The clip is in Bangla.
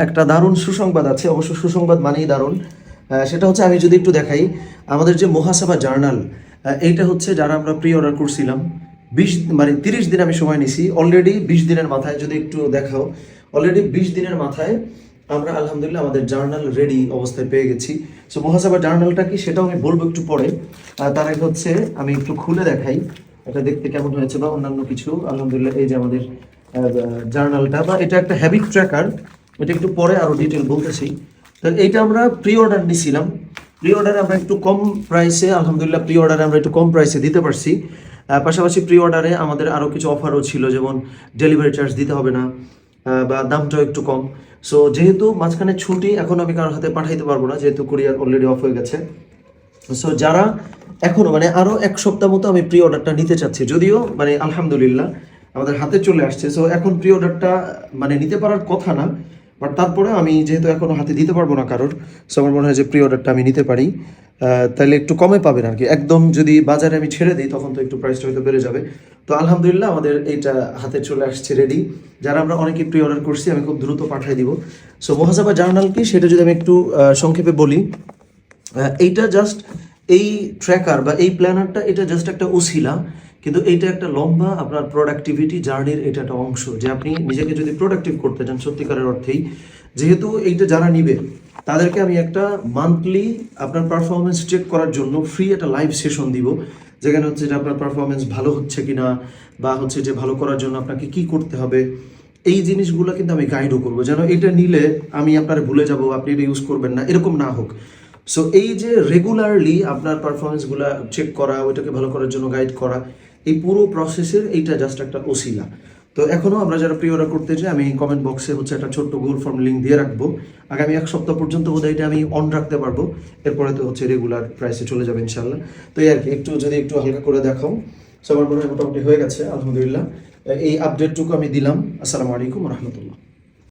একটা দারুণ সুসংবাদ আছে, অবশ্য সুসংবাদ মানেই দারুণ। সেটা হচ্ছে আমি যদি একটু দেখাই, আমাদের যে মুহাসাবা জার্নাল, এইটা হচ্ছে যারা আমরা প্রি অর্ডার করছিলাম 30 দিন আমি সময় নিছি। অলরেডি 20 দিনের মাথায় যদি একটু দেখাও, অলরেডি 20 দিনের মাথায় আমরা আলহামদুলিল্লাহ আমাদের জার্নাল রেডি অবস্থায় পেয়ে গেছি। সো মুহাসাবা জার্নালটা কি সেটাও আমি বলবো একটু পরে। তার আগে হচ্ছে আমি একটু খুলে দেখাই এটা দেখতে কেমন হয়েছে বা অন্যান্য কিছু। আলহামদুলিল্লাহ এই যে আমাদের জার্নালটা, বা এটা একটা হ্যাবিট ট্র্যাকার, এটা একটু পরে আরো ডিটেল বলতেছি। তো এইটা আমরা প্রি অর্ডার নিছিলাম, প্রি অর্ডারে আমরা একটু কম প্রাইসে, আলহামদুলিল্লাহ প্রি অর্ডারে আমরা একটু কম প্রাইসে দিতে পারছি। পাশাপাশি প্রি অর্ডারে আমাদের আরও কিছু অফারও ছিল, যেমন ডেলিভারি চার্জ দিতে হবে না, বা দামটাও একটু কম। সো যেহেতু মাঝখানে ছুটি, এখন আমি কারোর হাতে পাঠাইতে পারবো না, যেহেতু কুরিয়ার অলরেডি অফ হয়ে গেছে। সো যারা এখনো আরও এক সপ্তাহ মতো আমি প্রি অর্ডারটা নিতে চাচ্ছি, যদিও আলহামদুলিল্লাহ আমাদের হাতে চলে আসছে। সো এখন প্রি অর্ডারটা নিতে পারার কথা না, বাট তারপরে আমি যেহেতু এখনো হাতে দিতে পারবো না কারোর, সো আমার মনে হয় যে প্রি অর্ডারটা আমি নিতে পারি, তাহলে একটু কমে পাবেন আর কি। একদম যদি বাজারে আমি ছেড়ে দিই তখন তো একটু প্রাইসটা হয়তো বেড়ে যাবে। তো আলহামদুলিল্লাহ আমাদের এইটা হাতে চলে আসছে রেডি। যারা আমরা অনেকেই প্রি অর্ডার করছি, আমি খুব দ্রুত পাঠিয়ে দিব। সো মুহাসাবা জার্নাল কি সেটা যদি আমি একটু সংক্ষেপে বলি, এইটা জাস্ট এই ট্র্যাকার বা এই প্ল্যানারটা, এটা জাস্ট একটা উছিলা, কিন্তু এইটা একটা লম্বা আপনার প্রোডাক্টিভিটি জার্নির এটা একটা অংশ, যে আপনি নিজেকে যদি প্রোডাক্টিভ করতে চান সত্যিকারের অর্থেই, যেহেতু এইটা যারা নিবে তাদেরকে আমি একটা মান্থলি আপনার পারফরমেন্স চেক করার জন্য ফ্রি একটা লাইভ সেশন দিব, যেখানে হচ্ছে যে আপনার পারফরমেন্স ভালো হচ্ছে কিনা, বা হচ্ছে যে ভালো করার জন্য আপনাকে কি করতে হবে, এই জিনিসগুলো কিন্তু আমি গাইডও করবো, যেন এটা নিলে আমি আপনার ভুলে যাব, আপনি এটা ইউজ করবেন না, এরকম না হোক। সো এই যে রেগুলারলি আপনার পারফরমেন্সগুলো চেক করা, ওইটাকে ভালো করার জন্য গাইড করা, এই পুরো প্রসেসের এইটা জাস্ট একটা ওসিলা। তো এখনও আমরা যারা প্রি অর্ডার করতে চাই, আমি কমেন্ট বক্সে হচ্ছে একটা ছোট্ট গুগল ফর্ম লিঙ্ক দিয়ে রাখবো। আগামী এক সপ্তাহ পর্যন্ত বোধহয় এটা আমি অন রাখতে পারবো, এরপরে তো হচ্ছে রেগুলার প্রাইসে চলে যাবে ইনশাল্লাহ। তো এই আর কি, একটু যদি একটু হালকা করে দেখাও। সবার মনে হয় মোটামুটি হয়ে গেছে আলহামদুলিল্লাহ। এই আপডেটটুকু আমি দিলাম। আসসালামু আলাইকুম রহমতুল্লাহ।